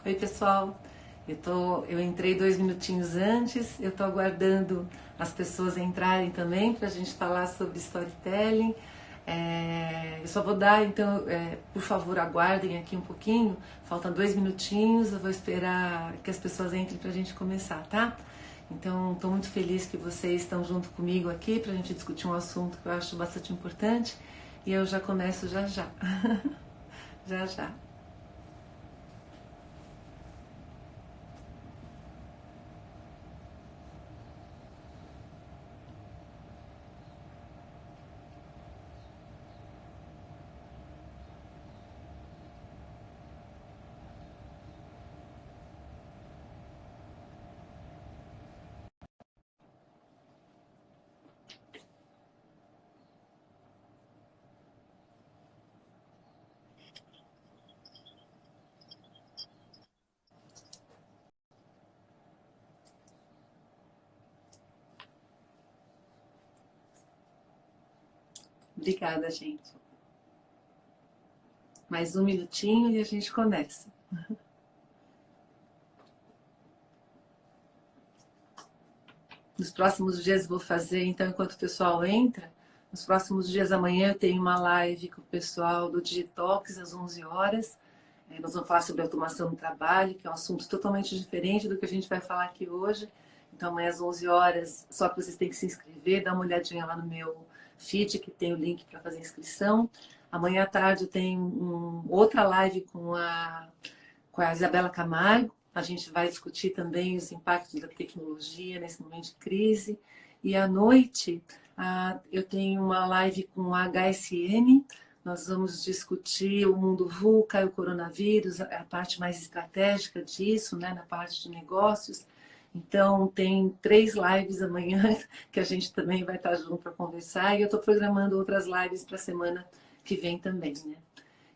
Oi, pessoal. Eu entrei 2 minutinhos antes, eu estou aguardando as pessoas entrarem também para a gente falar sobre storytelling. Eu só vou dar, então, por favor, aguardem aqui um pouquinho. Faltam 2 minutinhos, eu vou esperar que as pessoas entrem para a gente começar, tá? Então, estou muito feliz que vocês estão junto comigo aqui para a gente discutir um assunto que eu acho bastante importante. E eu já começo já já. Já já. Obrigada, gente. Mais 1 minutinho e a gente começa. Nos próximos dias vou fazer, então, enquanto o pessoal entra, nos próximos dias, amanhã eu tenho uma live com o pessoal do Digitox às 11 horas. Nós vamos falar sobre automação no trabalho, que é um assunto totalmente diferente do que a gente vai falar aqui hoje. Então, amanhã às 11 horas, só que vocês têm que se inscrever, dá uma olhadinha lá no meu feed, que tem o link para fazer inscrição. Amanhã à tarde eu tenho outra live com a Isabela Camargo. A gente vai discutir também os impactos da tecnologia nesse momento de crise. E à noite eu tenho uma live com a HSM. Nós vamos discutir o mundo VUCA e o coronavírus, a parte mais estratégica disso, né, na parte de negócios. Então, tem 3 lives amanhã que a gente também vai estar junto para conversar. E eu estou programando outras lives para a semana que vem também, né?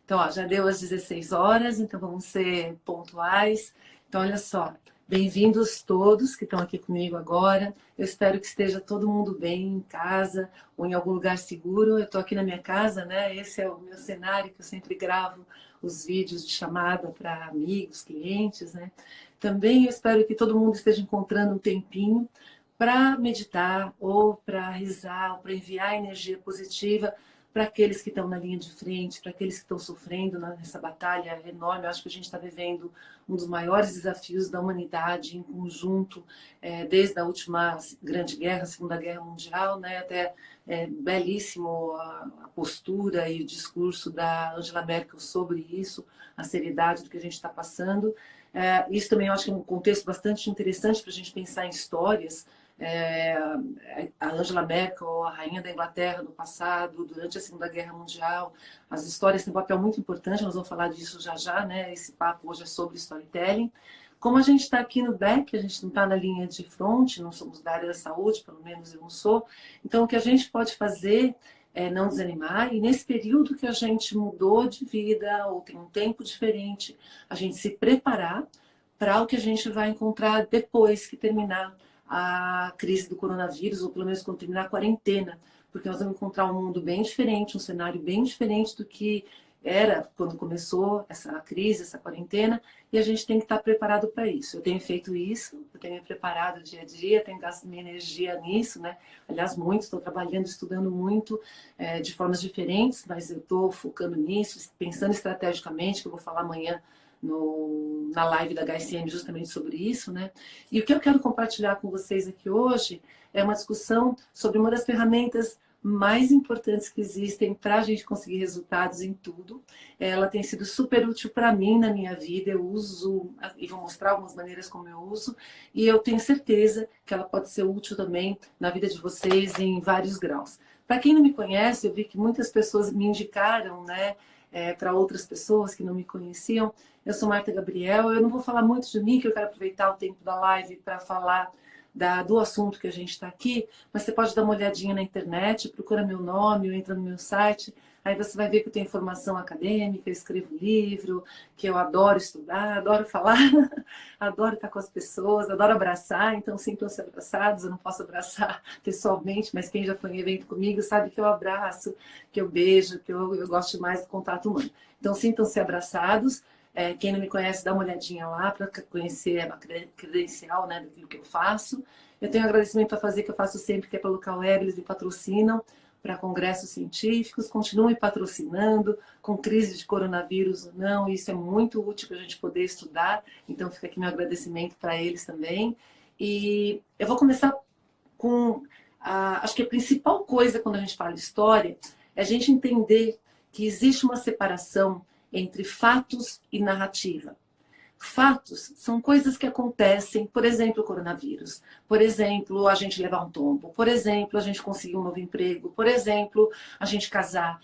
Então, ó, já deu às 16 horas, então vamos ser pontuais. Então, olha só, bem-vindos todos que estão aqui comigo agora. Eu espero que esteja todo mundo bem em casa ou em algum lugar seguro. Eu estou aqui na minha casa, né? Esse é o meu cenário que eu sempre gravo os vídeos de chamada para amigos, clientes, né? Também eu espero que todo mundo esteja encontrando um tempinho para meditar ou para rezar, ou para enviar energia positiva para aqueles que estão na linha de frente, para aqueles que estão sofrendo nessa batalha enorme. Eu acho que a gente está vivendo um dos maiores desafios da humanidade em conjunto, desde a última grande guerra, a Segunda Guerra Mundial, né, até belíssimo a postura e o discurso da Angela Merkel sobre isso, a seriedade do que a gente está passando. Isso também eu acho que é um contexto bastante interessante para a gente pensar em histórias. A Angela Merkel, a rainha da Inglaterra no passado, durante a Segunda Guerra Mundial, as histórias têm um papel muito importante, nós vamos falar disso já já, né? Esse papo hoje é sobre storytelling. Como a gente está aqui no back, a gente não está na linha de front, não somos da área da saúde, pelo menos eu não sou, então o que a gente pode fazer é não desanimar, e nesse período que a gente mudou de vida, ou tem um tempo diferente, a gente se preparar para o que a gente vai encontrar depois que terminar a crise do coronavírus, ou pelo menos quando terminar a quarentena, porque nós vamos encontrar um mundo bem diferente, um cenário bem diferente do que era quando começou essa crise, essa quarentena, e a gente tem que estar preparado para isso. Eu tenho feito isso, eu tenho me preparado dia a dia, tenho gastado minha energia nisso, né? Aliás, muito, estou trabalhando, estudando muito, de formas diferentes, mas eu estou focando nisso, pensando estrategicamente, que eu vou falar amanhã na live da HSM justamente sobre isso, né? E o que eu quero compartilhar com vocês aqui hoje é uma discussão sobre uma das ferramentas mais importantes que existem para a gente conseguir resultados em tudo. Ela tem sido super útil para mim na minha vida, eu uso, e vou mostrar algumas maneiras como eu uso, e eu tenho certeza que ela pode ser útil também na vida de vocês em vários graus. Para quem não me conhece, eu vi que muitas pessoas me indicaram, né, para outras pessoas que não me conheciam. Eu sou Marta Gabriel, eu não vou falar muito de mim, que eu quero aproveitar o tempo da live para falar do assunto que a gente está aqui, mas você pode dar uma olhadinha na internet, procura meu nome, ou entra no meu site, aí você vai ver que eu tenho formação acadêmica, eu escrevo livro, que eu adoro estudar, adoro falar, adoro estar com as pessoas, adoro abraçar, então sintam-se abraçados, eu não posso abraçar pessoalmente, mas quem já foi em evento comigo sabe que eu abraço, que eu beijo, que eu gosto mais do contato humano. Então sintam-se abraçados. Quem não me conhece, dá uma olhadinha lá para conhecer a credencial, né, daquilo que eu faço. Eu tenho um agradecimento a fazer, que eu faço sempre, que é pelo Cauê, eles me patrocinam para congressos científicos, continuem patrocinando, com crise de coronavírus ou não, isso é muito útil para a gente poder estudar, então fica aqui meu agradecimento para eles também. E eu vou começar com, acho que a principal coisa quando a gente fala de história, é a gente entender que existe uma separação entre fatos e narrativa. Fatos são coisas que acontecem, por exemplo, o coronavírus, por exemplo, a gente levar um tombo, por exemplo, a gente conseguir um novo emprego, por exemplo, a gente casar.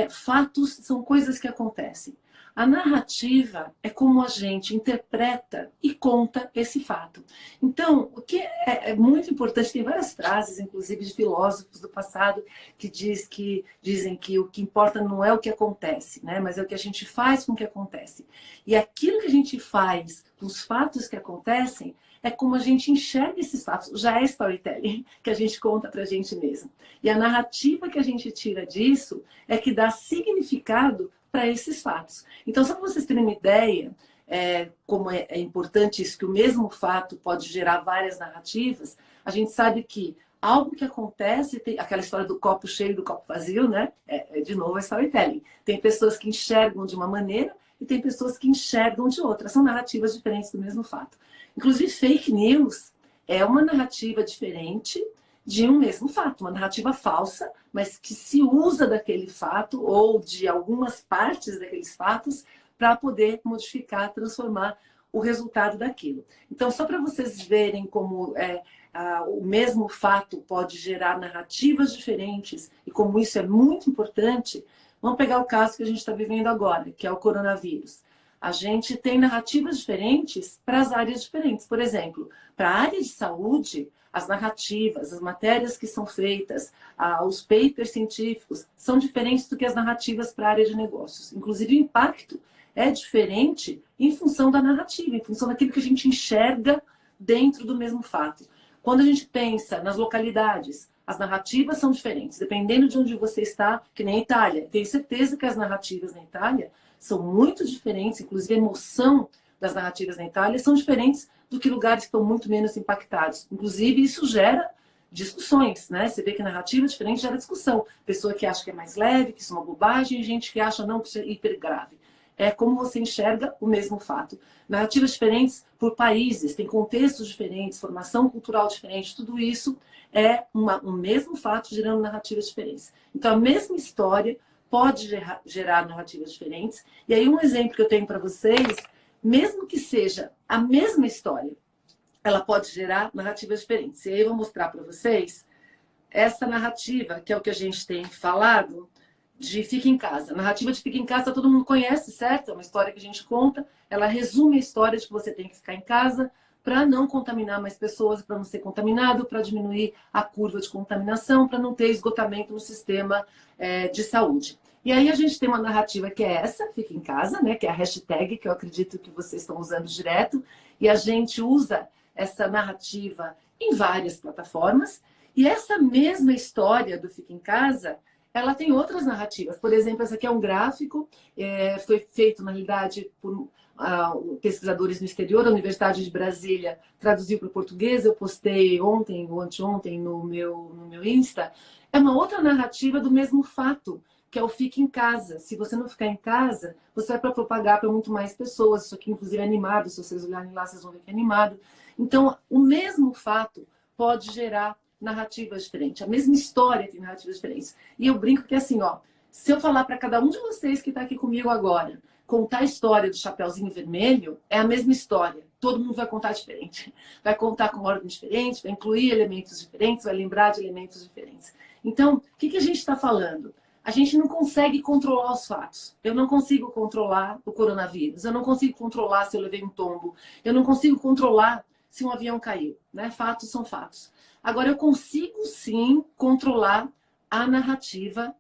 Fatos são coisas que acontecem. A narrativa é como a gente interpreta e conta esse fato. Então, o que é muito importante, tem várias frases, inclusive de filósofos do passado, que dizem que o que importa não é o que acontece, né? Mas é o que a gente faz com o que acontece. E aquilo que a gente faz com os fatos que acontecem é como a gente enxerga esses fatos. Já é storytelling que a gente conta para a gente mesmo. E a narrativa que a gente tira disso é que dá significado para esses fatos. Então, só para vocês terem uma ideia, como é importante isso, que o mesmo fato pode gerar várias narrativas, a gente sabe que algo que acontece, tem aquela história do copo cheio e do copo vazio, né? De novo, é storytelling. Tem pessoas que enxergam de uma maneira e tem pessoas que enxergam de outra. São narrativas diferentes do mesmo fato. Inclusive, fake news é uma narrativa diferente de um mesmo fato, uma narrativa falsa, mas que se usa daquele fato ou de algumas partes daqueles fatos para poder modificar, transformar o resultado daquilo. Então, só para vocês verem como o mesmo fato pode gerar narrativas diferentes e como isso é muito importante, vamos pegar o caso que a gente está vivendo agora, que é o coronavírus. A gente tem narrativas diferentes para as áreas diferentes. Por exemplo, para a área de saúde, as narrativas, as matérias que são feitas, os papers científicos, são diferentes do que as narrativas para a área de negócios. Inclusive, o impacto é diferente em função da narrativa, em função daquilo que a gente enxerga dentro do mesmo fato. Quando a gente pensa nas localidades, as narrativas são diferentes, dependendo de onde você está, que nem a Itália. Tenho certeza que as narrativas na Itália são muito diferentes, inclusive a emoção das narrativas na Itália são diferentes do que lugares que estão muito menos impactados. Inclusive, isso gera discussões, né? Você vê que narrativa diferente gera discussão. Pessoa que acha que é mais leve, que isso é uma bobagem, e gente que acha não, que isso é hiper grave. É como você enxerga o mesmo fato. Narrativas diferentes por países, tem contextos diferentes, formação cultural diferente, tudo isso é um mesmo fato gerando narrativas diferentes. Então, a mesma história pode gerar narrativas diferentes. E aí, um exemplo que eu tenho para vocês, mesmo que seja a mesma história, ela pode gerar narrativas diferentes. E aí eu vou mostrar para vocês essa narrativa, que é o que a gente tem falado, de Fica em Casa. A narrativa de Fica em Casa todo mundo conhece, certo? É uma história que a gente conta. Ela resume a história de que você tem que ficar em casa para não contaminar mais pessoas, para não ser contaminado, para diminuir a curva de contaminação, para não ter esgotamento no sistema de saúde. E aí a gente tem uma narrativa que é essa, Fica em Casa, né? Que é a hashtag, que eu acredito que vocês estão usando direto. E a gente usa essa narrativa em várias plataformas. E essa mesma história do Fica em Casa, ela tem outras narrativas. Por exemplo, essa aqui é um gráfico, foi feito, na realidade, por pesquisadores no exterior. A Universidade de Brasília traduziu para o português, eu postei ontem ou anteontem no meu Insta. É uma outra narrativa do mesmo fato, que é o Fique em Casa. Se você não ficar em casa, você vai propagar para muito mais pessoas. Isso aqui, inclusive, é animado. Se vocês olharem lá, vocês vão ver que é animado. Então, o mesmo fato pode gerar narrativas diferentes. A mesma história tem narrativas diferentes. E eu brinco que assim, ó, se eu falar para cada um de vocês que está aqui comigo agora, contar a história do Chapeuzinho Vermelho, é a mesma história. Todo mundo vai contar diferente. Vai contar com ordem diferente, vai incluir elementos diferentes, vai lembrar de elementos diferentes. Então, o que a gente está falando? A gente não consegue controlar os fatos. Eu não consigo controlar o coronavírus. Eu não consigo controlar se eu levei um tombo. Eu não consigo controlar se um avião caiu, né? Fatos são fatos. Agora, eu consigo sim controlar a narrativa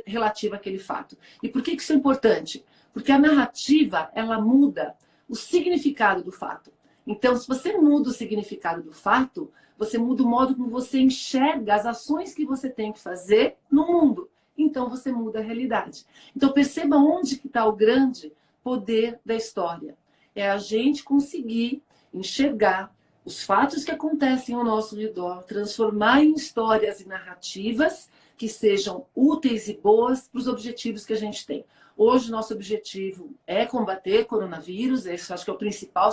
relativa àquele fato. E por que isso é importante? Porque a narrativa, ela muda o significado do fato. Então, se você muda o significado do fato, você muda o modo como você enxerga as ações que você tem que fazer no mundo. Então, você muda a realidade. Então, perceba onde que está o grande poder da história. É a gente conseguir enxergar os fatos que acontecem ao nosso redor, transformar em histórias e narrativas que sejam úteis e boas para os objetivos que a gente tem. Hoje, nosso objetivo é combater coronavírus, esse acho que é o principal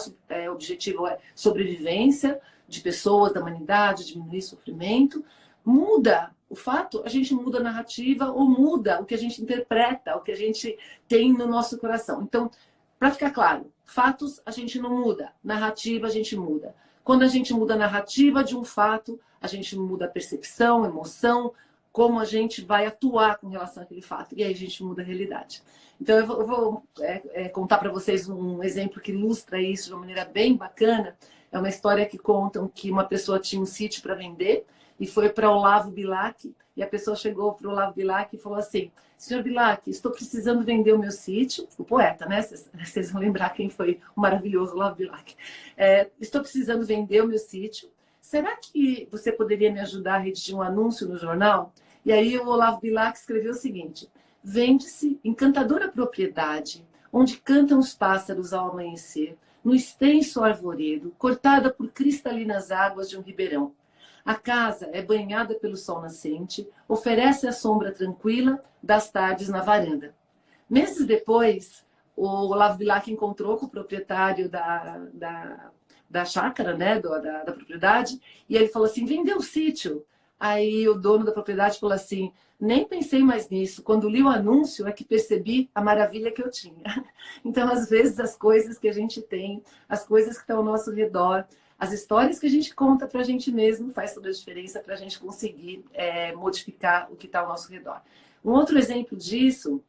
objetivo, é sobrevivência de pessoas, da humanidade, diminuir sofrimento. Muda o fato, a gente muda a narrativa ou muda o que a gente interpreta, o que a gente tem no nosso coração. Então, para ficar claro, fatos a gente não muda, narrativa a gente muda. Quando a gente muda a narrativa de um fato, a gente muda a percepção, a emoção, como a gente vai atuar com relação àquele fato. E aí a gente muda a realidade. Então eu vou contar para vocês um exemplo que ilustra isso de uma maneira bem bacana. É uma história que contam que uma pessoa tinha um sítio para vender e foi para Olavo Bilac. E a pessoa chegou para o Olavo Bilac e falou assim: senhor Bilac, estou precisando vender o meu sítio. O poeta, né? Vocês vão lembrar quem foi o maravilhoso Olavo Bilac. Estou precisando vender o meu sítio. Será que você poderia me ajudar a redigir um anúncio no jornal? E aí o Olavo Bilac escreveu o seguinte: vende-se encantadora propriedade, onde cantam os pássaros ao amanhecer, no extenso arvoredo, cortada por cristalinas águas de um ribeirão. A casa é banhada pelo sol nascente, oferece a sombra tranquila das tardes na varanda. Meses depois, o Olavo Bilac encontrou com o proprietário da chácara, né, da propriedade, e ele falou assim: vendeu o sítio. Aí o dono da propriedade falou assim: nem pensei mais nisso. Quando li o anúncio é que percebi a maravilha que eu tinha. Então, às vezes, as coisas que a gente tem, as coisas que estão ao nosso redor, as histórias que a gente conta para a gente mesmo faz toda a diferença para a gente conseguir modificar o que está ao nosso redor. Um outro exemplo disso,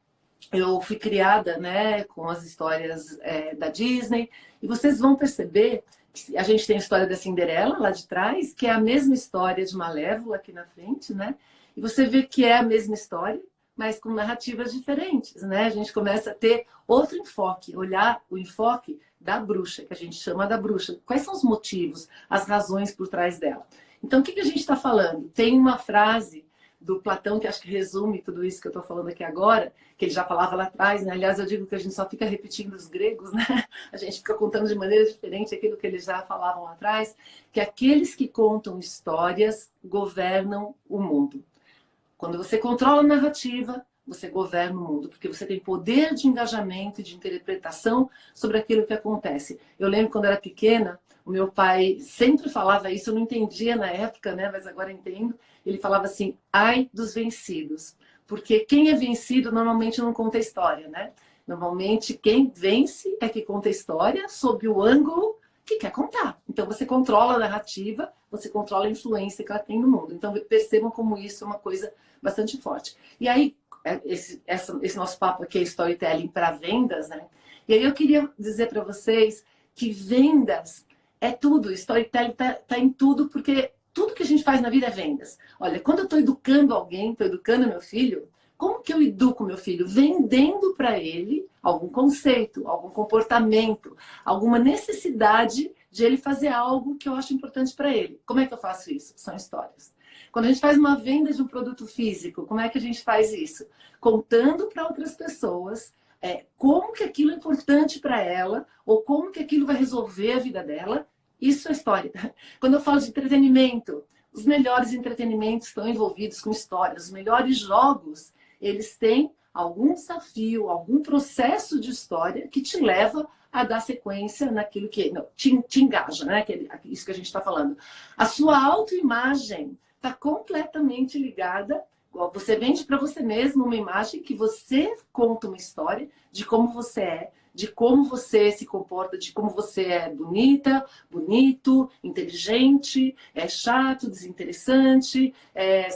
eu fui criada, né, com as histórias da Disney, e vocês vão perceber que a gente tem a história da Cinderela lá de trás, que é a mesma história de Malévola aqui na frente, né? E você vê que é a mesma história, mas com narrativas diferentes, né? A gente começa a ter outro enfoque, olhar o enfoque da bruxa, que a gente chama da bruxa. Quais são os motivos, as razões por trás dela? Então, o que a gente está falando? Tem uma frase do Platão, que acho que resume tudo isso que eu estou falando aqui agora, que ele já falava lá atrás, né? Aliás, eu digo que a gente só fica repetindo os gregos, né? A gente fica contando de maneira diferente aquilo que eles já falavam lá atrás, que aqueles que contam histórias governam o mundo. Quando você controla a narrativa, você governa o mundo, porque você tem poder de engajamento e de interpretação sobre aquilo que acontece. Eu lembro quando eu era pequena, o meu pai sempre falava isso, eu não entendia na época, né? Mas agora entendo. Ele falava assim: ai dos vencidos. Porque quem é vencido normalmente não conta história, né? Normalmente quem vence é que conta história sob o ângulo que quer contar. Então você controla a narrativa, você controla a influência que ela tem no mundo. Então percebam como isso é uma coisa bastante forte. E aí, esse nosso papo aqui é storytelling para vendas, né? E aí eu queria dizer para vocês que vendas é tudo, storytelling tá em tudo, porque tudo que a gente faz na vida é vendas. Olha, quando eu estou educando alguém, estou educando meu filho, como que eu educo meu filho? Vendendo para ele algum conceito, algum comportamento, alguma necessidade de ele fazer algo que eu acho importante para ele. Como é que eu faço isso? São histórias. Quando a gente faz uma venda de um produto físico, como é que a gente faz isso? Contando para outras pessoas como que aquilo é importante para ela, ou como que aquilo vai resolver a vida dela. Isso é história. Quando eu falo de entretenimento, os melhores entretenimentos estão envolvidos com histórias. Os melhores jogos, eles têm algum desafio, algum processo de história que te leva a dar sequência naquilo que te engaja, né? Isso que a gente está falando. A sua autoimagem está completamente ligada. Você vende para você mesmo uma imagem que você conta uma história de como você é, de como você se comporta, de como você é bonita, bonito, inteligente, é chato, desinteressante,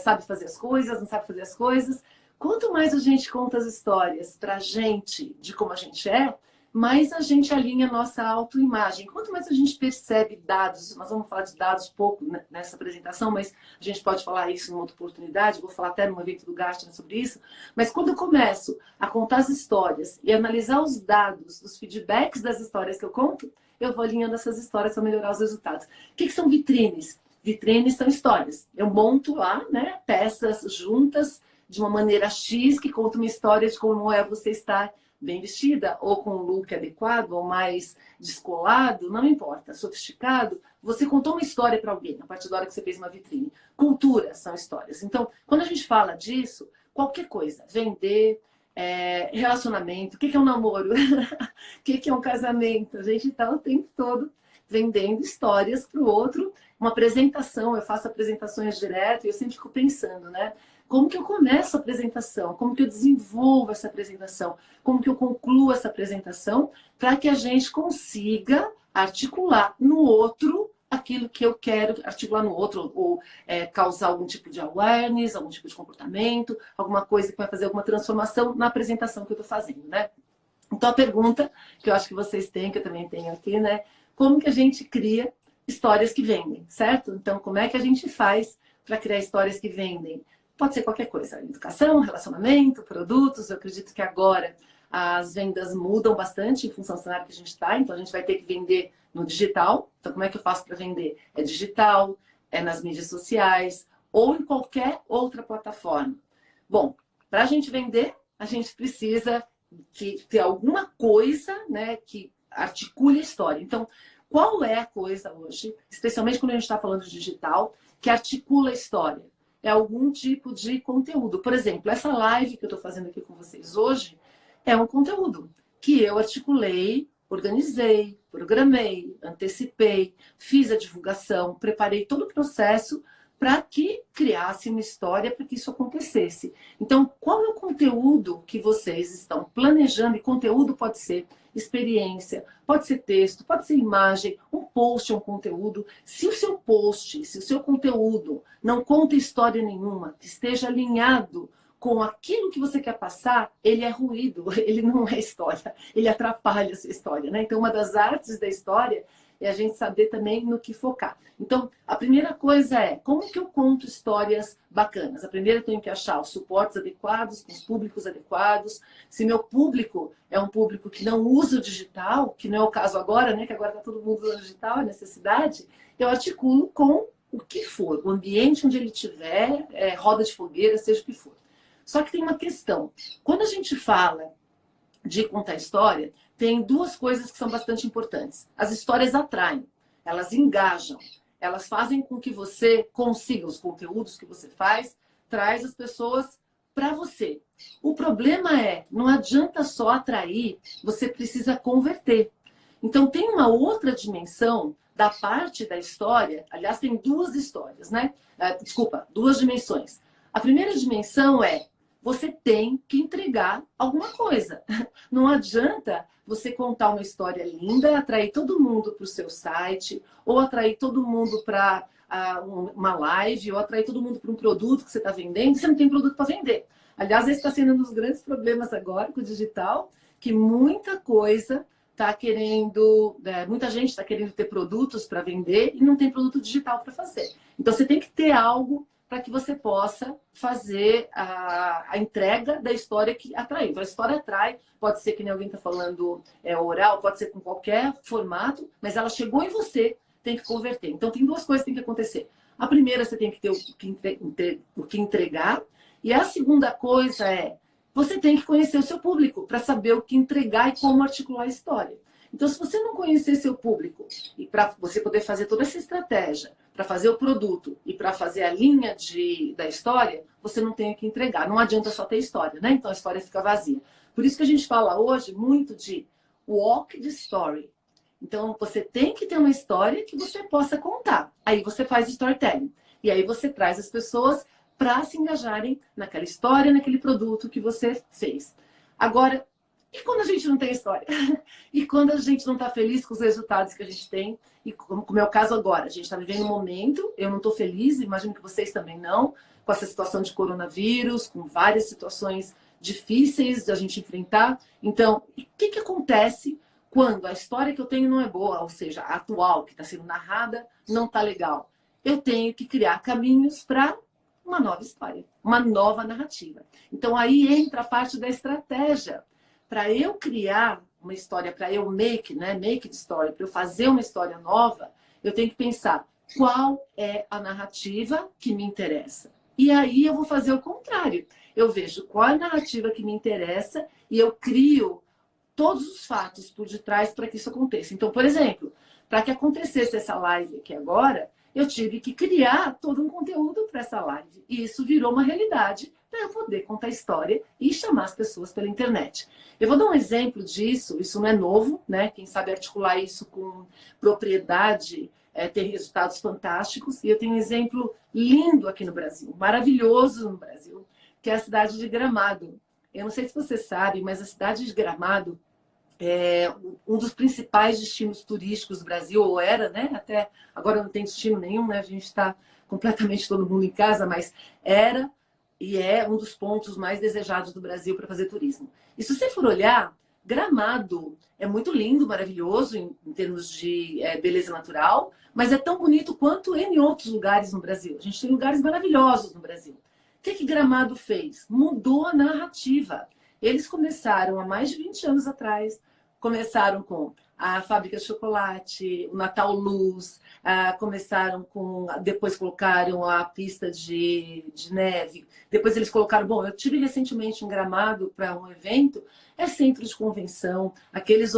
sabe fazer as coisas, não sabe fazer as coisas. Quanto mais a gente conta as histórias pra gente de como a gente é, mais a gente alinha a nossa autoimagem. Quanto mais a gente percebe dados, nós vamos falar de dados pouco nessa apresentação, mas a gente pode falar isso em outra oportunidade, vou falar até no evento do Gartner sobre isso, mas quando eu começo a contar as histórias e analisar os dados, os feedbacks das histórias que eu conto, eu vou alinhando essas histórias para melhorar os resultados. O que são vitrines? Vitrines são histórias. Eu monto lá, né, peças juntas de uma maneira X que conta uma história de como é você estar bem vestida, ou com um look adequado, ou mais descolado, não importa, sofisticado, você contou uma história para alguém, a partir da hora que você fez uma vitrine. Cultura são histórias. Então, quando a gente fala disso, qualquer coisa, vender, relacionamento, o que é um namoro, o que é um casamento, a gente está o tempo todo vendendo histórias para o outro, uma apresentação, eu faço apresentações direto e eu sempre fico pensando, né? Como que eu começo a apresentação? Como que eu desenvolvo essa apresentação? Como que eu concluo essa apresentação para que a gente consiga articular no outro aquilo que eu quero articular no outro, ou causar algum tipo de awareness, algum tipo de comportamento, alguma coisa que vai fazer alguma transformação na apresentação que eu estou fazendo, né? Então a pergunta que eu acho que vocês têm, que eu também tenho aqui, né? Como que a gente cria histórias que vendem, certo? Então como é que a gente faz para criar histórias que vendem? Pode ser qualquer coisa, educação, relacionamento, produtos. Eu acredito que agora as vendas mudam bastante em função do cenário que a gente está, então a gente vai ter que vender no digital. Então como é que eu faço para vender? É digital, é nas mídias sociais ou em qualquer outra plataforma. Bom, para a gente vender, a gente precisa ter alguma coisa, né, que articule a história. Então, qual é a coisa hoje, especialmente quando a gente está falando de digital, que articula a história? É algum tipo de conteúdo. Por exemplo, essa live que eu estou fazendo aqui com vocês hoje é um conteúdo que eu articulei, organizei, programei, antecipei, fiz a divulgação, preparei todo o processo para que criasse uma história para que isso acontecesse. Então, qual é o conteúdo que vocês estão planejando? E conteúdo pode ser experiência, pode ser texto, pode ser imagem, um post é um conteúdo. Se o seu post, se o seu conteúdo não conta história nenhuma, que esteja alinhado com aquilo que você quer passar, ele é ruído, ele não é história, ele atrapalha a sua história, né? Então, uma das artes da história é a gente saber também no que focar. Então, a primeira coisa é, como que eu conto histórias bacanas? A primeira, eu tenho que achar os suportes adequados, com os públicos adequados. Se meu público é um público que não usa o digital, que não é o caso agora, né? Que agora está todo mundo usando o digital, é necessidade, eu articulo com o que for, o ambiente onde ele estiver, roda de fogueira, seja o que for. Só que tem uma questão. Quando a gente fala de contar história, tem duas coisas que são bastante importantes. As histórias atraem, elas engajam, elas fazem com que você consiga os conteúdos que você faz, traz as pessoas para você. O problema é, não adianta só atrair, você precisa converter. Então tem uma outra dimensão da parte da história, aliás, tem duas histórias, né? Desculpa, duas dimensões. A primeira dimensão é, você tem que entregar alguma coisa. Não adianta você contar uma história linda, atrair todo mundo para o seu site, ou atrair todo mundo para uma live, ou atrair todo mundo para um produto que você está vendendo, você não tem produto para vender. Aliás, esse está sendo um dos grandes problemas agora com o digital, que muita coisa está querendo, muita gente está querendo ter produtos para vender e não tem produto digital para fazer. Então, você tem que ter algo para que você possa fazer a entrega da história que atraiu. Então, a história atrai, pode ser que nem alguém está falando oral, pode ser com qualquer formato, mas ela chegou em você, tem que converter. Então, tem duas coisas que tem que acontecer. A primeira, você tem que ter o que entregar, e a segunda coisa é, você tem que conhecer o seu público para saber o que entregar e como articular a história. Então, se você não conhecer seu público, e para você poder fazer toda essa estratégia, para fazer o produto e para fazer a linha da história, você não tem o que entregar. Não adianta só ter história, né? Então a história fica vazia. Por isso que a gente fala hoje muito de walk the story. Então você tem que ter uma história que você possa contar. Aí você faz storytelling. E aí você traz as pessoas para se engajarem naquela história, naquele produto que você fez. Agora, e quando a gente não tem história? E quando a gente não está feliz com os resultados que a gente tem? E como é o meu caso agora, a gente está vivendo um momento, eu não estou feliz, imagino que vocês também não, com essa situação de coronavírus, com várias situações difíceis de a gente enfrentar. Então, o que acontece quando a história que eu tenho não é boa, ou seja, a atual, que está sendo narrada, não está legal? Eu tenho que criar caminhos para uma nova história, uma nova narrativa. Então, aí entra a parte da estratégia. Para eu criar uma história, para eu make the story, para eu fazer uma história nova, eu tenho que pensar qual é a narrativa que me interessa. E aí eu vou fazer o contrário. Eu vejo qual é a narrativa que me interessa e eu crio todos os fatos por detrás para que isso aconteça. Então, por exemplo, para que acontecesse essa live aqui agora, eu tive que criar todo um conteúdo para essa live. E isso virou uma realidade para eu poder contar história e chamar as pessoas pela internet. Eu vou dar um exemplo disso, isso não é novo, né? Quem sabe articular isso com propriedade ter resultados fantásticos. E eu tenho um exemplo lindo aqui no Brasil, maravilhoso no Brasil, que é a cidade de Gramado. Eu não sei se você sabe, mas a cidade de Gramado é um dos principais destinos turísticos do Brasil, ou era, né? Até agora não tem destino nenhum, né? A gente está completamente todo mundo em casa, mas era e é um dos pontos mais desejados do Brasil para fazer turismo. E se você for olhar, Gramado é muito lindo, maravilhoso em termos de beleza natural, mas é tão bonito quanto em outros lugares no Brasil. A gente tem lugares maravilhosos no Brasil. O que Gramado fez? Mudou a narrativa. Eles começaram há mais de 20 anos atrás, começaram com a fábrica de chocolate, o Natal Luz, começaram com, depois colocaram a pista de neve, depois eles colocaram, bom, eu tive recentemente em Gramado para um evento, é centro de convenção, aqueles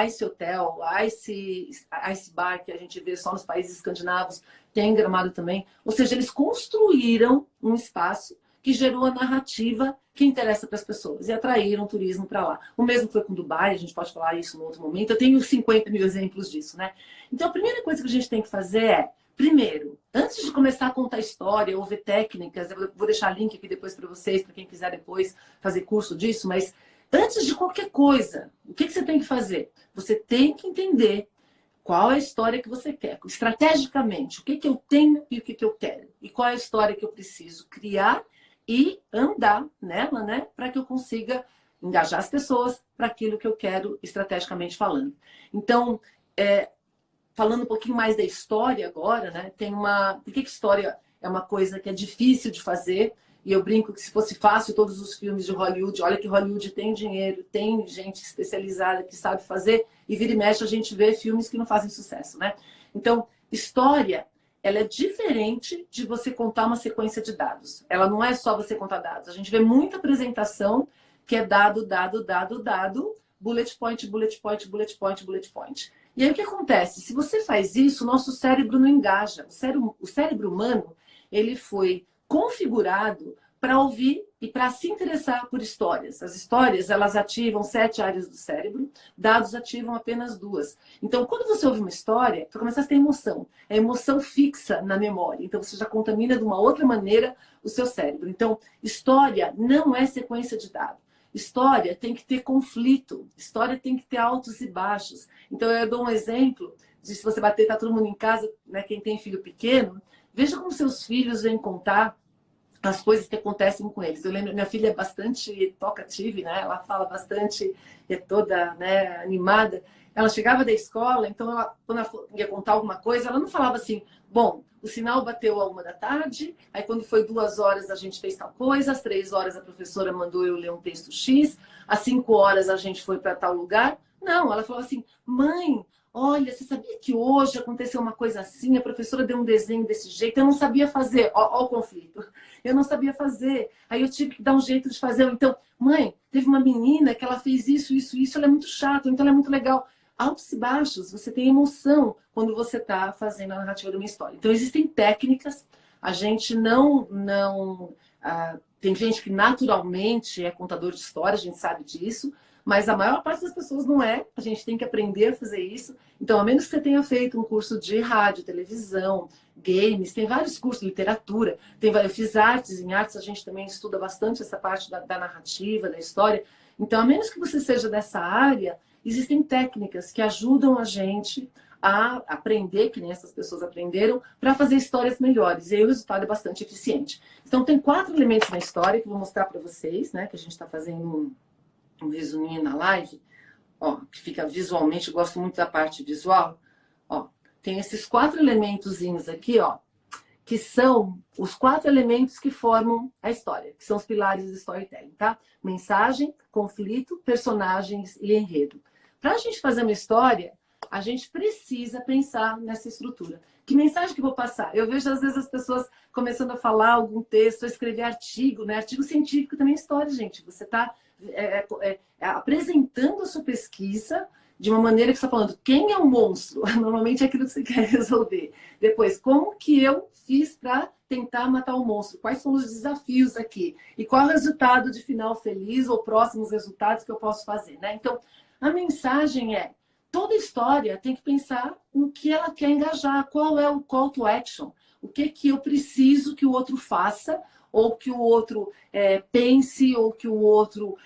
Ice Hotel, Ice Bar que a gente vê só nos países escandinavos, tem em Gramado também, ou seja, eles construíram um espaço que gerou a narrativa que interessa para as pessoas e atraíram turismo para lá. O mesmo foi com Dubai, a gente pode falar isso em outro momento. Eu tenho 50 mil exemplos disso, né? Então, a primeira coisa que a gente tem que fazer é, primeiro, antes de começar a contar história ou ver técnicas, eu vou deixar link aqui depois para vocês, para quem quiser depois fazer curso disso, mas antes de qualquer coisa, o que você tem que fazer? Você tem que entender qual é a história que você quer, estrategicamente, o que eu tenho e o que eu quero, e qual é a história que eu preciso criar e andar nela, né, para que eu consiga engajar as pessoas para aquilo que eu quero estrategicamente falando. Então, falando um pouquinho mais da história agora, né, tem uma... Por que história é uma coisa que é difícil de fazer? E eu brinco que se fosse fácil todos os filmes de Hollywood, olha que Hollywood tem dinheiro, tem gente especializada que sabe fazer, e vira e mexe a gente vê filmes que não fazem sucesso, né? Então, história, ela é diferente de você contar uma sequência de dados. Ela não é só você contar dados. A gente vê muita apresentação que é dado, bullet point, bullet point, bullet point, bullet point. E aí o que acontece? Se você faz isso, o nosso cérebro não engaja. O cérebro humano, ele foi configurado para ouvir e para se interessar por histórias. As histórias, elas ativam 7 áreas do cérebro, dados ativam apenas 2. Então, quando você ouve uma história, você começa a ter emoção. É emoção fixa na memória. Então, você já contamina de uma outra maneira o seu cérebro. Então, história não é sequência de dados. História tem que ter conflito. História tem que ter altos e baixos. Então, eu dou um exemplo de se você bater, tá todo mundo em casa, né, quem tem filho pequeno, veja como seus filhos vêm contar as coisas que acontecem com eles. Eu lembro, minha filha é bastante talkative, né? Ela fala bastante, é toda, né, animada. Ela chegava da escola, então quando ela ia contar alguma coisa, ela não falava assim, bom, o sinal bateu à 1 da tarde, aí quando foi 2 horas a gente fez tal coisa, às 3 horas a professora mandou eu ler um texto X, às 5 horas a gente foi para tal lugar. Não, ela falou assim, mãe, olha, você sabia que hoje aconteceu uma coisa assim, a professora deu um desenho desse jeito, eu não sabia fazer, ó o conflito, eu não sabia fazer, aí eu tive que dar um jeito de fazer, então, mãe, teve uma menina que ela fez isso, ela é muito chata, então ela é muito legal. Altos e baixos, você tem emoção quando você está fazendo a narrativa de uma história. Então, existem técnicas, a gente tem gente que naturalmente é contador de história, a gente sabe disso, mas a maior parte das pessoas não é. A gente tem que aprender a fazer isso. Então, a menos que você tenha feito um curso de rádio, televisão, games, tem vários cursos de literatura. Eu fiz artes, em artes a gente também estuda bastante essa parte da narrativa, da história. Então, a menos que você seja dessa área, existem técnicas que ajudam a gente a aprender, que nem essas pessoas aprenderam, para fazer histórias melhores. E aí o resultado é bastante eficiente. Então, tem 4 elementos na história que eu vou mostrar para vocês, né? Que a gente está fazendo um resuminho na live, ó, que fica visualmente, eu gosto muito da parte visual, ó, tem esses 4 elementozinhos aqui, ó, que são os 4 elementos que formam a história, que são os pilares do storytelling, tá? Mensagem, conflito, personagens e enredo. Para a gente fazer uma história, a gente precisa pensar nessa estrutura. Que mensagem que eu vou passar? Eu vejo, às vezes, as pessoas começando a falar algum texto, a escrever artigo, né? Artigo científico também é história, gente. Você está apresentando a sua pesquisa de uma maneira que você está falando quem é o monstro, normalmente é aquilo que você quer resolver. Depois, como que eu fiz para tentar matar o monstro? Quais são os desafios aqui? E qual é o resultado de final feliz ou próximos resultados que eu posso fazer, né? Então, a mensagem é, toda história tem que pensar no que ela quer engajar, qual é o call to action, o que que eu preciso que o outro faça, ou que o outro pense, ou que o outro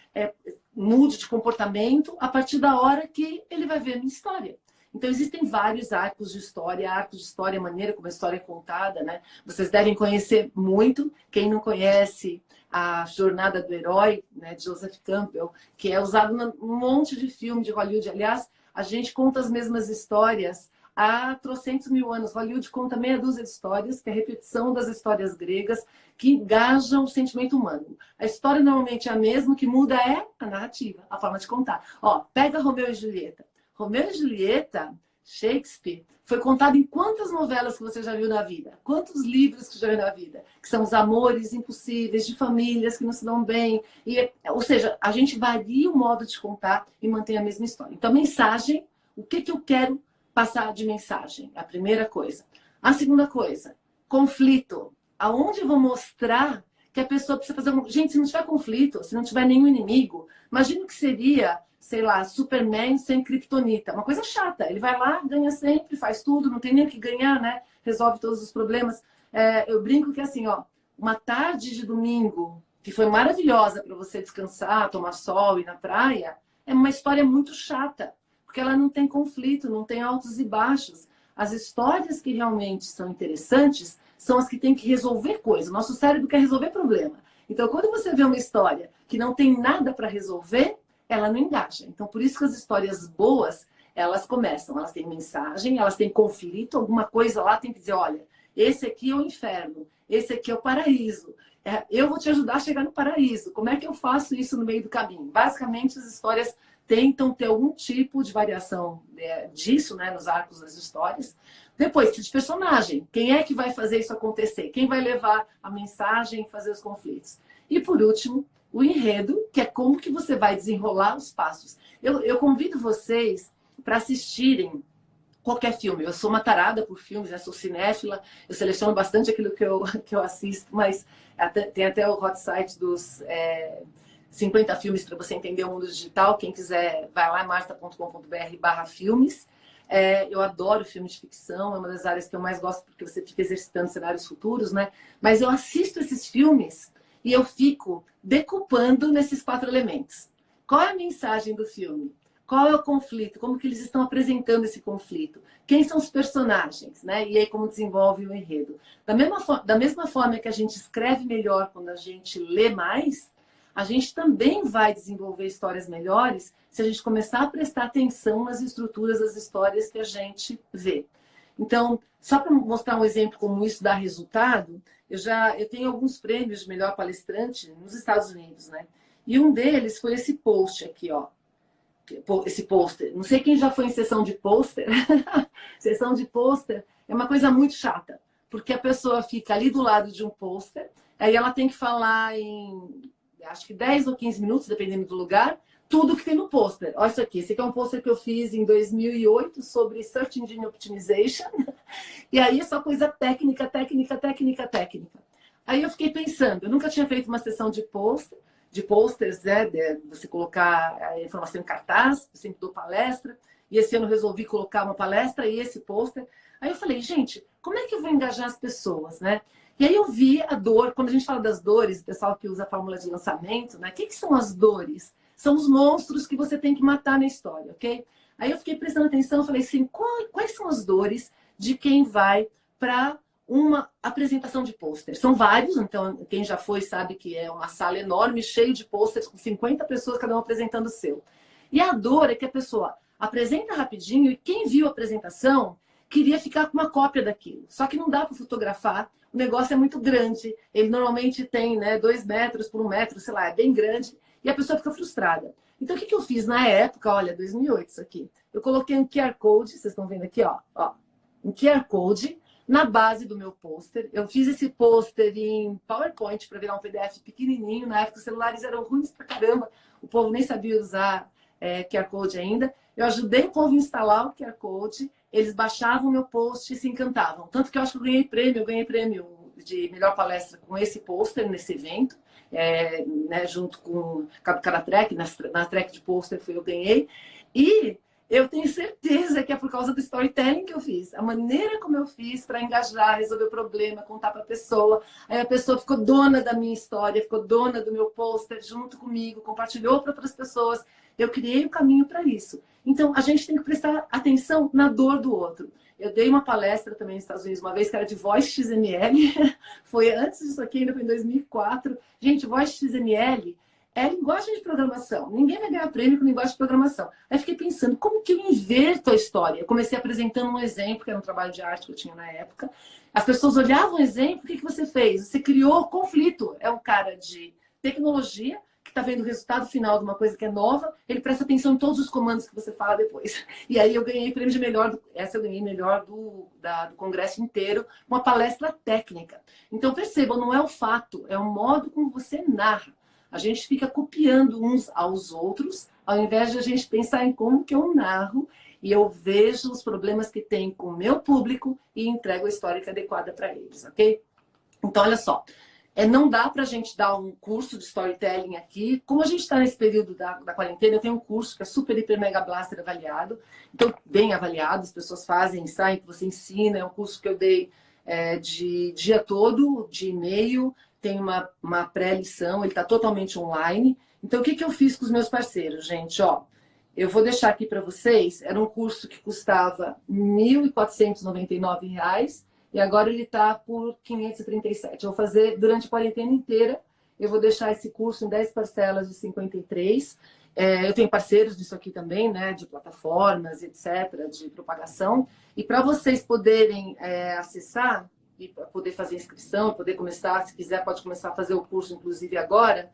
mude de comportamento a partir da hora que ele vai ver a minha história. Então, existem vários arcos de história, a maneira como a história é contada, né? Vocês devem conhecer muito. Quem não conhece a Jornada do Herói, né, de Joseph Campbell, que é usado num monte de filme de Hollywood. Aliás, a gente conta as mesmas histórias há trocentos mil anos. Hollywood conta meia dúzia de histórias, que é a repetição das histórias gregas, que engajam o sentimento humano. A história normalmente é a mesma, o que muda é a narrativa, a forma de contar. Ó, pega Romeu e Julieta. Romeu e Julieta, Shakespeare, foi contado em quantas novelas que você já viu na vida? Quantos livros que já viu na vida? Que são os amores impossíveis de famílias que não se dão bem. Ou seja, a gente varia o modo de contar e mantém a mesma história. Então, mensagem, o que eu quero passar de mensagem? É a primeira coisa. A segunda coisa, conflito. Aonde eu vou mostrar que a pessoa precisa fazer Gente, se não tiver conflito, se não tiver nenhum inimigo, imagina o que seria, sei lá, Superman sem Kryptonita. Uma coisa chata. Ele vai lá, ganha sempre, faz tudo, não tem nem o que ganhar, né? Resolve todos os problemas. Eu brinco que assim, ó, uma tarde de domingo que foi maravilhosa para você descansar, tomar sol e ir na praia, é uma história muito chata, porque ela não tem conflito, não tem altos e baixos. As histórias que realmente são interessantes são as que têm que resolver coisas. Nosso cérebro quer resolver problema. Então, quando você vê uma história que não tem nada para resolver, ela não engaja. Então, por isso que as histórias boas, elas começam, elas têm mensagem, elas têm conflito, alguma coisa lá tem que dizer, olha, esse aqui é o inferno, esse aqui é o paraíso. Eu vou te ajudar a chegar no paraíso. Como é que eu faço isso no meio do caminho? Basicamente, as histórias tentam ter algum tipo de variação disso, né, nos arcos das histórias. Depois, de personagem. Quem é que vai fazer isso acontecer? Quem vai levar a mensagem e fazer os conflitos? E, por último, o enredo, que é como que você vai desenrolar os passos. Eu convido vocês para assistirem qualquer filme. Eu sou uma tarada por filmes, sou cinéfila, eu seleciono bastante aquilo que eu assisto, mas tem até o hot site dos 50 filmes para você entender o mundo digital. Quem quiser, vai lá, marta.com.br/filmes. Eu adoro filmes de ficção, é uma das áreas que eu mais gosto, porque você fica exercitando cenários futuros, né? Mas eu assisto esses filmes e eu fico decupando nesses 4 elementos. Qual é a mensagem do filme? Qual é o conflito? Como que eles estão apresentando esse conflito? Quem são os personagens, né? E aí como desenvolve o enredo. Da mesma forma que a gente escreve melhor quando a gente lê mais, a gente também vai desenvolver histórias melhores se a gente começar a prestar atenção nas estruturas das histórias que a gente vê. Então, só para mostrar um exemplo como isso dá resultado, eu tenho alguns prêmios de melhor palestrante nos Estados Unidos, né? E um deles foi esse post aqui, ó. Esse pôster. Não sei quem já foi em sessão de pôster. Sessão de pôster é uma coisa muito chata, porque a pessoa fica ali do lado de um pôster, aí ela tem que falar em, acho que 10 ou 15 minutos, dependendo do lugar, tudo que tem no pôster. Olha isso aqui. Esse aqui é um pôster que eu fiz em 2008 sobre Search Engine Optimization. E aí é só coisa técnica, técnica, técnica, técnica. Aí eu fiquei pensando, eu nunca tinha feito uma sessão de posters, né, de você colocar a informação em cartaz, eu sempre dou palestra, e esse ano eu resolvi colocar uma palestra e esse pôster. Aí eu falei, gente, como é que eu vou engajar as pessoas, né? E aí eu vi a dor, quando a gente fala das dores, o pessoal que usa a fórmula de lançamento, né? O que são as dores? São os monstros que você tem que matar na história, ok? Aí eu fiquei prestando atenção, falei assim, quais são as dores de quem vai para uma apresentação de pôster? São vários, então quem já foi sabe que é uma sala enorme, cheia de pôsteres, com 50 pessoas, cada um apresentando o seu. E a dor é que a pessoa apresenta rapidinho e quem viu a apresentação queria ficar com uma cópia daquilo. Só que não dá para fotografar, o negócio é muito grande, ele normalmente tem, né, 2 metros por 1 metro, sei lá, é bem grande, e a pessoa fica frustrada. Então o que eu fiz na época? Olha, 2008 isso aqui. Eu coloquei um QR Code, vocês estão vendo aqui, ó um QR Code na base do meu pôster. Eu fiz esse pôster em PowerPoint para virar um PDF pequenininho. Na época os celulares eram ruins pra caramba, o povo nem sabia usar QR Code ainda. Eu ajudei o povo a instalar o QR Code, eles baixavam o meu post e se encantavam. Tanto que eu acho que eu ganhei prêmio de melhor palestra com esse pôster nesse evento, né, junto com cada track, na track de pôster eu ganhei. E eu tenho certeza que é por causa do storytelling que eu fiz. A maneira como eu fiz para engajar, resolver o problema, contar para a pessoa. Aí a pessoa ficou dona da minha história, ficou dona do meu pôster junto comigo, compartilhou para outras pessoas. Eu criei o caminho para isso. Então, a gente tem que prestar atenção na dor do outro. Eu dei uma palestra também nos Estados Unidos uma vez, que era de voz XML. Foi antes disso aqui, ainda foi em 2004. Gente, voz XML é linguagem de programação. Ninguém vai ganhar prêmio com linguagem de programação. Aí fiquei pensando, como que eu inverto a história? Eu comecei apresentando um exemplo, que era um trabalho de arte que eu tinha na época. As pessoas olhavam o exemplo, o que você fez? Você criou conflito. É um cara de tecnologia que está vendo o resultado final de uma coisa que é nova, ele presta atenção em todos os comandos que você fala depois. E aí eu ganhei prêmio de melhor, essa eu ganhei melhor do congresso inteiro, uma palestra técnica. Então percebam, não é o fato, é o modo como você narra. A gente fica copiando uns aos outros, ao invés de a gente pensar em como que eu narro e eu vejo os problemas que tem com o meu público e entrego a história adequada para eles, ok? Então, olha só, não dá para a gente dar um curso de storytelling aqui. Como a gente está nesse período da quarentena, eu tenho um curso que é super, hiper, mega blaster avaliado. Então, bem avaliado, as pessoas fazem, saem, você ensina. É um curso que eu dei de dia todo, de e-mail. Tem uma pré-lição, ele está totalmente online. Então, o que eu fiz com os meus parceiros, gente? Ó, eu vou deixar aqui para vocês. Era um curso que custava R$ 1.499 e agora ele está por R$ 537. Eu vou fazer durante a quarentena inteira. Eu vou deixar esse curso em 10 parcelas de 53. Eu tenho parceiros disso aqui também, né? De plataformas, etc., de propagação. E para vocês poderem acessar e poder fazer inscrição, poder começar, se quiser, pode começar a fazer o curso, inclusive agora,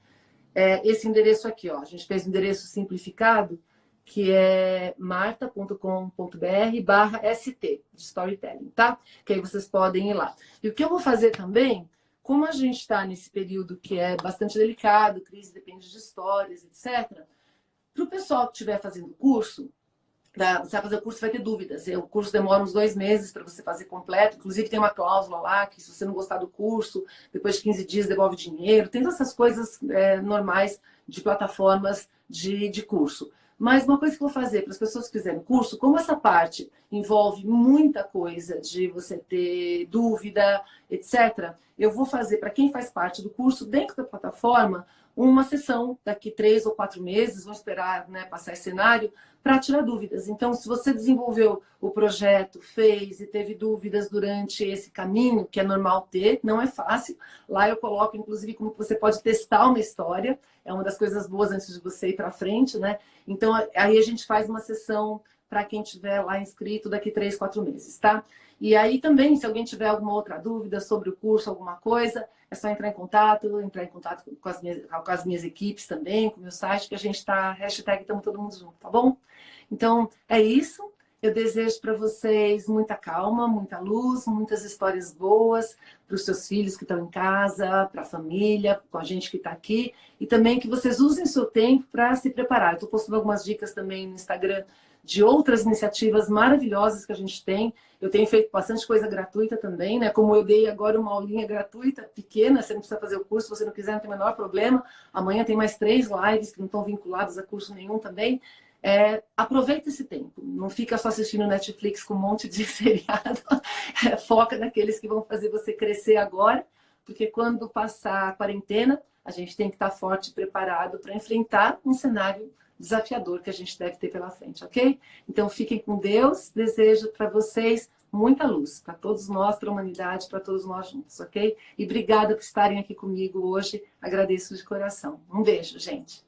esse endereço aqui, ó. A gente fez um endereço simplificado, que é marta.com.br/ST, de storytelling, tá? Que aí vocês podem ir lá. E o que eu vou fazer também, como a gente está nesse período que é bastante delicado, crise depende de histórias, etc., para o pessoal que estiver fazendo curso, você vai fazer o curso, vai ter dúvidas. O curso demora uns 2 meses para você fazer completo. Inclusive, tem uma cláusula lá que, se você não gostar do curso, depois de 15 dias devolve dinheiro. Tem essas coisas normais de plataformas de curso. Mas uma coisa que eu vou fazer para as pessoas que fizerem curso, como essa parte envolve muita coisa de você ter dúvida, etc., eu vou fazer para quem faz parte do curso, dentro da plataforma, uma sessão daqui 3 ou 4 meses, vamos esperar, né, passar esse cenário, para tirar dúvidas. Então, se você desenvolveu o projeto, fez e teve dúvidas durante esse caminho, que é normal ter, não é fácil. Lá eu coloco, inclusive, como você pode testar uma história. É uma das coisas boas antes de você ir para frente, né? Então, aí a gente faz uma sessão para quem tiver lá inscrito daqui 3, 4 meses, tá? E aí também, se alguém tiver alguma outra dúvida sobre o curso, alguma coisa, é só entrar em contato com as minhas equipes também, com o meu site, que a gente está, hashtag estamos todo mundo junto, tá bom? Então, é isso. Eu desejo para vocês muita calma, muita luz, muitas histórias boas para os seus filhos que estão em casa, para a família, com a gente que está aqui. E também que vocês usem seu tempo para se preparar. Eu estou postando algumas dicas também no Instagram de outras iniciativas maravilhosas que a gente tem. Eu tenho feito bastante coisa gratuita também, né? Como eu dei agora uma aulinha gratuita, pequena, você não precisa fazer o curso, se você não quiser, não tem o menor problema. Amanhã tem mais 3 lives que não estão vinculadas a curso nenhum também. Aproveita esse tempo, não fica só assistindo Netflix com um monte de seriado. Foca naqueles que vão fazer você crescer agora, porque quando passar a quarentena, a gente tem que estar forte e preparado para enfrentar um cenário desafiador que a gente deve ter pela frente, ok? Então fiquem com Deus, desejo para vocês muita luz, para todos nós, para a humanidade, para todos nós juntos, ok? E obrigada por estarem aqui comigo hoje, agradeço de coração. Um beijo, gente.